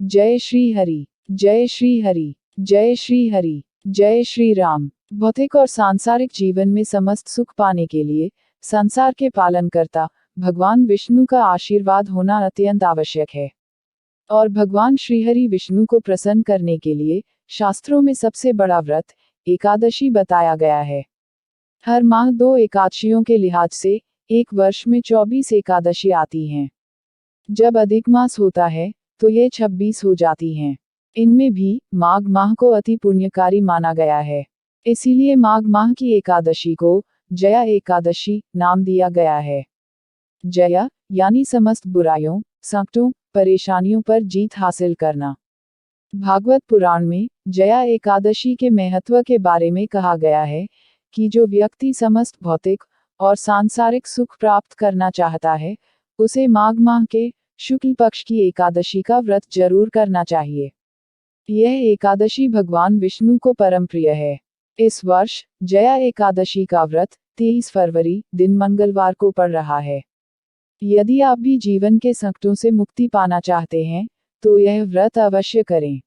जय श्री हरि, जय श्री हरि, जय श्री हरि, जय श्री राम। भौतिक और सांसारिक जीवन में समस्त सुख पाने के लिए संसार के पालनकर्ता भगवान विष्णु का आशीर्वाद होना अत्यंत आवश्यक है। और भगवान श्रीहरि विष्णु को प्रसन्न करने के लिए शास्त्रों में सबसे बड़ा व्रत एकादशी बताया गया है। हर माह 2 एकादशियों के लिहाज से एक वर्ष में 24 एकादशी आती हैं। जब अधिक मास होता है तो ये 26 हो जाती हैं। इनमें भी माघ माह को अति पुण्यकारी माना गया है। इसीलिए माघ माह की एकादशी को जया एकादशी नाम दिया गया है। जया यानी समस्त बुराइयों, संकटों, परेशानियों पर जीत हासिल करना। भागवत पुराण में जया एकादशी के महत्व के बारे में कहा गया है कि जो व्यक्ति समस्त भौतिक और सांसारिक सुख प्राप्त करना चाहता है, उसे माघ माह के शुक्ल पक्ष की एकादशी का व्रत जरूर करना चाहिए। यह एकादशी भगवान विष्णु को परम प्रिय है। इस वर्ष जया एकादशी का व्रत 23 फरवरी दिन मंगलवार को पड़ रहा है। यदि आप भी जीवन के संकटों से मुक्ति पाना चाहते हैं तो यह व्रत अवश्य करें।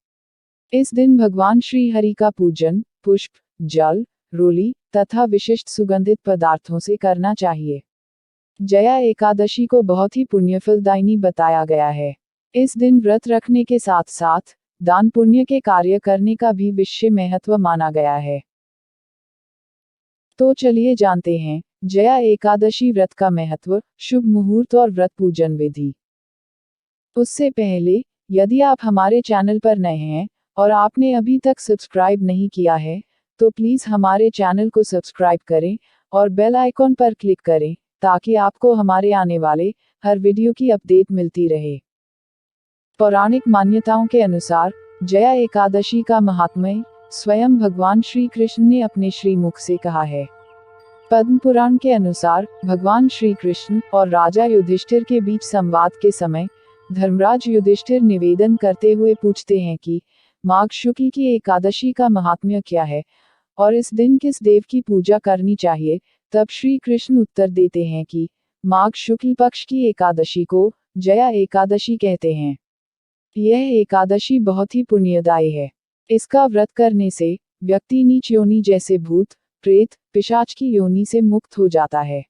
इस दिन भगवान श्री हरि का पूजन पुष्प, जल, रोली तथा विशिष्ट सुगंधित पदार्थों से करना चाहिए। जया एकादशी को बहुत ही पुण्यफलदायिनी बताया गया है। इस दिन व्रत रखने के साथ साथ दान पुण्य के कार्य करने का भी विशेष महत्व माना गया है। तो चलिए जानते हैं जया एकादशी व्रत का महत्व, शुभ मुहूर्त और व्रत पूजन विधि। उससे पहले यदि आप हमारे चैनल पर नए हैं और आपने अभी तक सब्सक्राइब नहीं किया है तो प्लीज़ हमारे चैनल को सब्सक्राइब करें और बेल आइकॉन पर क्लिक करें ताकि आपको हमारे आने वाले हर वीडियो की अपडेट मिलती रहे। पौराणिक मान्यताओं के अनुसार जया एकादशी का महात्म्य स्वयं भगवान श्री कृष्ण ने अपने श्रीमुख से कहा है। पद्म पुराण के अनुसार भगवान श्री कृष्ण और राजा युधिष्ठिर के बीच संवाद के समय धर्मराज युधिष्ठिर निवेदन करते हुए पूछते हैं कि माघ शुक्ल की एकादशी का महात्म्य क्या है और इस दिन किस देव की पूजा करनी चाहिए। तब श्री कृष्ण उत्तर देते हैं कि माघ शुक्ल पक्ष की एकादशी को जया एकादशी कहते हैं। यह एकादशी बहुत ही पुण्यदायी है। इसका व्रत करने से व्यक्ति नीच योनि जैसे भूत, प्रेत, पिशाच की योनि से मुक्त हो जाता है।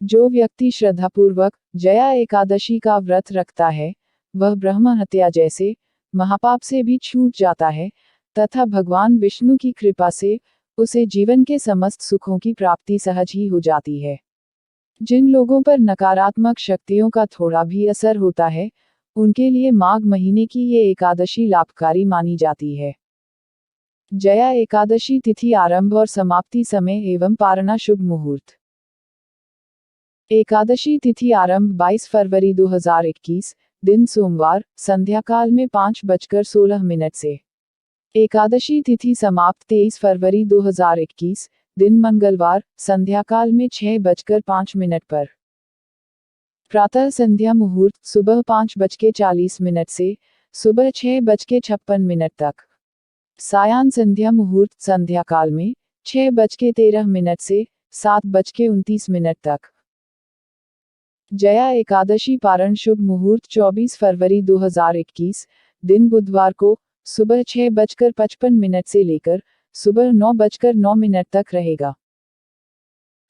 जो व्यक्ति श्रद्धापूर्वक जया एकादशी का व्रत रखता है वह ब्रह्म हत्या जैसे महापाप से भी छूट जाता है तथा भगवान विष्णु की कृपा से उसे जीवन के समस्त सुखों की प्राप्ति सहज ही हो जाती है। जिन लोगों पर नकारात्मक शक्तियों का थोड़ा भी असर होता है उनके लिए माघ महीने की ये एकादशी लाभकारी मानी जाती है। जया एकादशी तिथि आरंभ और समाप्ति समय एवं पारणा शुभ मुहूर्त। एकादशी तिथि आरंभ 22 फरवरी 2021 दिन सोमवार संध्या काल में 5:16 से। एकादशी तिथि समाप्त 23 फरवरी 2021 दिन मंगलवार संध्या काल में 6:05 पर। प्रातः संध्या मुहूर्त सुबह 5:40 से सुबह 6:56 तक। सायं संध्या मुहूर्त संध्या काल में 6:13 से 7:29 तक। जया एकादशी पारण शुभ मुहूर्त 24 फरवरी 2021 दिन बुधवार को सुबह 6:55 से लेकर सुबह 9:09 तक रहेगा।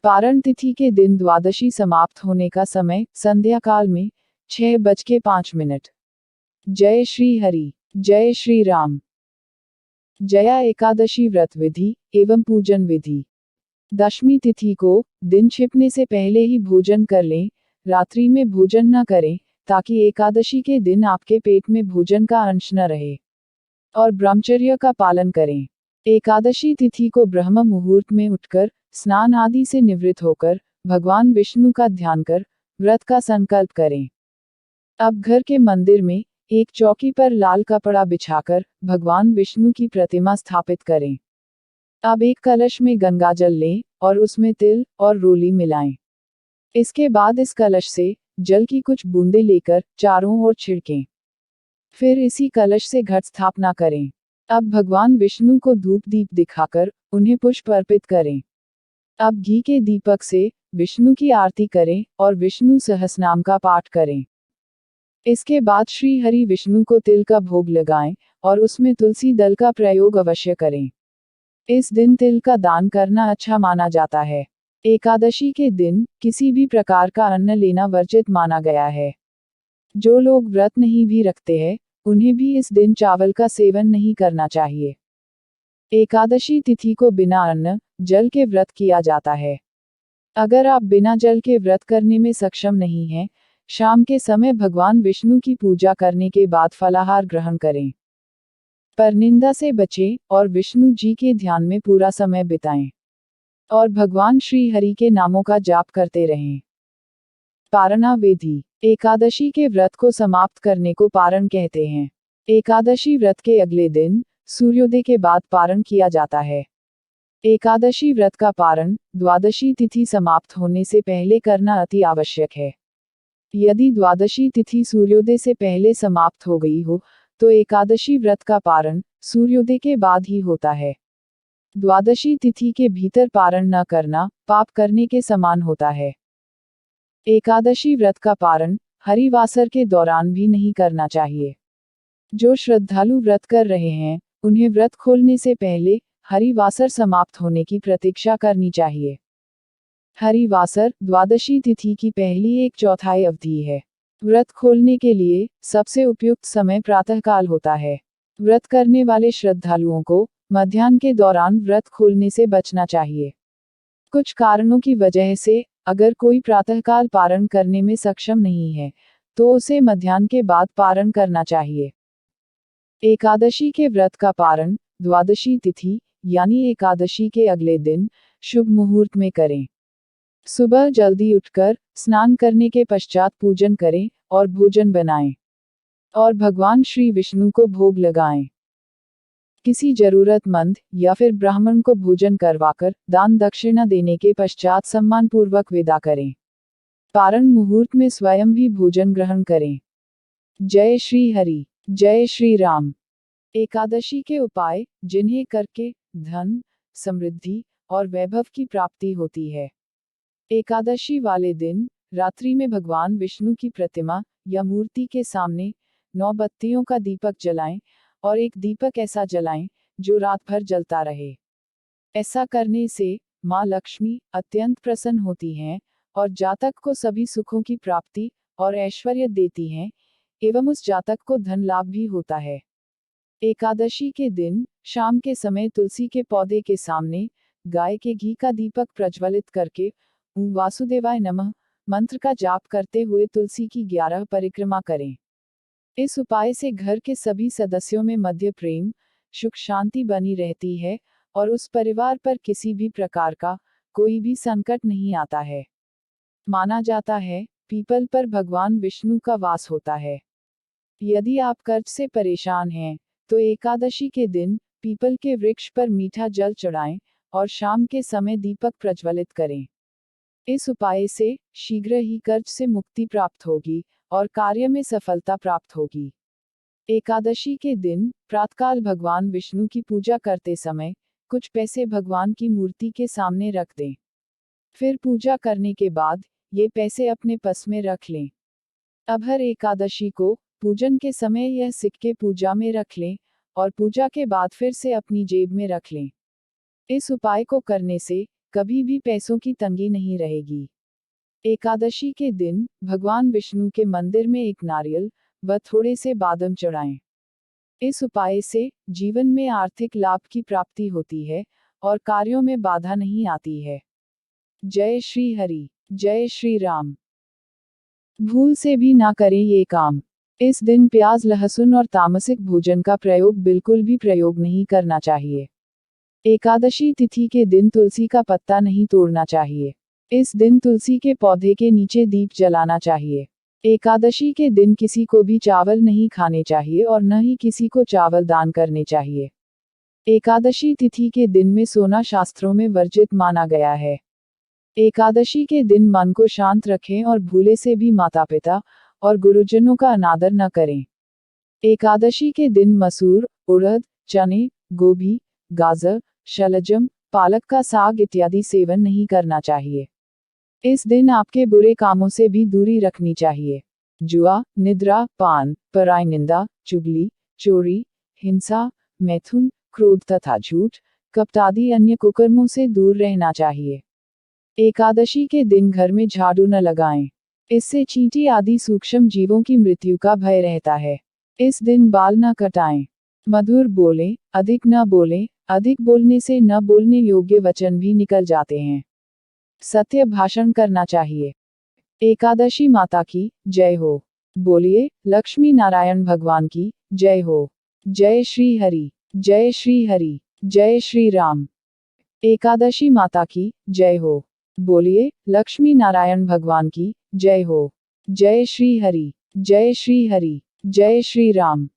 पारण तिथि के दिन द्वादशी समाप्त होने का समय संध्या काल में 6:05। जय श्री हरि, जय श्री राम। जया एकादशी व्रत विधि एवं पूजन विधि। दशमी तिथि को दिन छिपने से पहले ही भोजन कर लें। रात्रि में भोजन न करें ताकि एकादशी के दिन आपके पेट में भोजन का अंश न रहे और ब्रह्मचर्य का पालन करें। एकादशी तिथि को ब्रह्म मुहूर्त में उठकर स्नान आदि से निवृत्त होकर भगवान विष्णु का ध्यान कर व्रत का संकल्प करें। अब घर के मंदिर में एक चौकी पर लाल कपड़ा बिछाकर भगवान विष्णु की प्रतिमा स्थापित करें। अब एक कलश में गंगा जल लें और उसमें तिल और रोली मिलाएं। इसके बाद इस कलश से जल की कुछ बूंदें लेकर चारों ओर छिड़कें। फिर इसी कलश से घट स्थापना करें। अब भगवान विष्णु को धूप दीप दिखाकर उन्हें पुष्प अर्पित करें। अब घी के दीपक से विष्णु की आरती करें और विष्णु सहस्रनाम का पाठ करें। इसके बाद श्री हरि विष्णु को तिल का भोग लगाएं और उसमें तुलसी दल का प्रयोग अवश्य करें। इस दिन तिल का दान करना अच्छा माना जाता है। एकादशी के दिन किसी भी प्रकार का अन्न लेना वर्जित माना गया है। जो लोग व्रत नहीं भी रखते हैं, उन्हें भी इस दिन चावल का सेवन नहीं करना चाहिए। एकादशी तिथि को बिना अन्न, जल के व्रत किया जाता है। अगर आप बिना जल के व्रत करने में सक्षम नहीं हैं, शाम के समय भगवान विष्णु की पूजा करने के बाद फलाहार ग्रहण करें। पर निंदा से बचें और विष्णु जी के ध्यान में पूरा समय बिताएं और भगवान श्री हरि के नामों का जाप करते रहें। पारणा विधि। एकादशी के व्रत को समाप्त करने को पारण कहते हैं। एकादशी व्रत के अगले दिन सूर्योदय के बाद पारण किया जाता है। एकादशी व्रत का पारण द्वादशी तिथि समाप्त होने से पहले करना अति आवश्यक है। यदि द्वादशी तिथि सूर्योदय से पहले समाप्त हो गई हो, तो एकादशी व्रत का पारण सूर्योदय के बाद ही होता है। द्वादशी तिथि के भीतर पारण न करना पाप करने के समान होता है। एकादशी व्रत का पारण हरिवासर के दौरान भी नहीं करना चाहिए। जो श्रद्धालु व्रत कर रहे हैं, उन्हें व्रत खोलने से पहले हरिवासर समाप्त होने की प्रतीक्षा करनी चाहिए। हरिवासर द्वादशी तिथि की पहली 1/4 अवधि है। व्रत खोलने के लिए सबसे उपयुक्त समय प्रातःकाल होता है। व्रत करने वाले श्रद्धालुओं को मध्याह्न के दौरान व्रत खोलने से बचना चाहिए। कुछ कारणों की वजह से अगर कोई प्रातःकाल पारण करने में सक्षम नहीं है, तो उसे मध्याह्न के बाद पारण करना चाहिए। एकादशी के व्रत का पारण द्वादशी तिथि यानी एकादशी के अगले दिन शुभ मुहूर्त में करें। सुबह जल्दी उठकर स्नान करने के पश्चात पूजन करें और भोजन बनाएं और भगवान श्री विष्णु को भोग लगाएं। किसी जरूरतमंद या फिर ब्राह्मण को भोजन करवाकर दान दक्षिणा देने के पश्चात सम्मानपूर्वक विदा करें। पारण मुहूर्त में स्वयं भी भोजन ग्रहण करें। जय श्री हरि, जय श्री राम। एकादशी के उपाय जिन्हें करके धन, समृद्धि और वैभव की प्राप्ति होती है। एकादशी वाले दिन रात्रि में भगवान विष्णु की प्रतिमा या मूर्ति के सामने 9 बत्तियों का दीपक जलाएं और एक दीपक ऐसा जलाएं जो रात भर जलता रहे। ऐसा करने से माँ लक्ष्मी अत्यंत प्रसन्न होती हैं और जातक को सभी सुखों की प्राप्ति और ऐश्वर्य देती हैं एवं उस जातक को धन लाभ भी होता है। एकादशी के दिन शाम के समय तुलसी के पौधे के सामने गाय के घी का दीपक प्रज्वलित करके ओम वासुदेवाय नमः मंत्र का जाप करते हुए तुलसी की 11 परिक्रमा करें। इस उपाय से घर के सभी सदस्यों में मध्य प्रेम, सुख शांति बनी रहती है और उस परिवार पर किसी भी प्रकार का कोई भी संकट नहीं आता है। माना जाता है पीपल पर भगवान विष्णु का वास होता है। यदि आप कर्ज से परेशान हैं, तो एकादशी के दिन पीपल के वृक्ष पर मीठा जल चढ़ाएं और शाम के समय दीपक प्रज्वलित करें। इस उपाय से शीघ्र ही कर्ज से मुक्ति प्राप्त होगी और कार्य में सफलता प्राप्त होगी। एकादशी के दिन प्रातःकाल भगवान विष्णु की पूजा करते समय कुछ पैसे भगवान की मूर्ति के सामने रख दें। फिर पूजा करने के बाद ये पैसे अपने पर्स में रख लें। अब हर एकादशी को पूजन के समय यह सिक्के पूजा में रख लें और पूजा के बाद फिर से अपनी जेब में रख लें। इस उपाय को करने से कभी भी पैसों की तंगी नहीं रहेगी। एकादशी के दिन भगवान विष्णु के मंदिर में एक नारियल व थोड़े से बादाम चढ़ाएं। इस उपाय से जीवन में आर्थिक लाभ की प्राप्ति होती है और कार्यों में बाधा नहीं आती है। जय श्री हरि, जय श्री राम। भूल से भी ना करें ये काम। इस दिन प्याज, लहसुन और तामसिक भोजन का प्रयोग बिल्कुल भी प्रयोग नहीं करना चाहिए। एकादशी तिथि के दिन तुलसी का पत्ता नहीं तोड़ना चाहिए। इस दिन तुलसी के पौधे के नीचे दीप जलाना चाहिए। एकादशी के दिन किसी को भी चावल नहीं खाने चाहिए और न ही किसी को चावल दान करने चाहिए। एकादशी तिथि के दिन में सोना शास्त्रों में वर्जित माना गया है। एकादशी के दिन मन को शांत रखें और भूले से भी माता पिता और गुरुजनों का अनादर न करें। एकादशी के दिन मसूर, उड़द, चने, गोभी, गाजर, शलजम, पालक का साग इत्यादि सेवन नहीं करना चाहिए। इस दिन आपके बुरे कामों से भी दूरी रखनी चाहिए। जुआ, निद्रा, पान, पराई निंदा, चुगली, चोरी, हिंसा, मैथुन, क्रोध तथा झूठ, कपट आदि अन्य कुकर्मों से दूर रहना चाहिए। एकादशी के दिन घर में झाड़ू न लगाएं। इससे चींटी आदि सूक्ष्म जीवों की मृत्यु का भय रहता है। इस दिन बाल न कटाएं। मधुर बोलें, अधिक न बोलें, अधिक बोलने से न बोलने योग्य वचन भी निकल जाते हैं। सत्य भाषण करना चाहिए। एकादशी माता की जय हो। बोलिए, लक्ष्मी नारायण भगवान की जय हो। जय श्री हरि, जय श्री हरि, जय श्री राम। एकादशी माता की जय हो। बोलिए, लक्ष्मी नारायण भगवान की जय हो। जय श्री हरि, जय श्री हरि, जय श्री राम।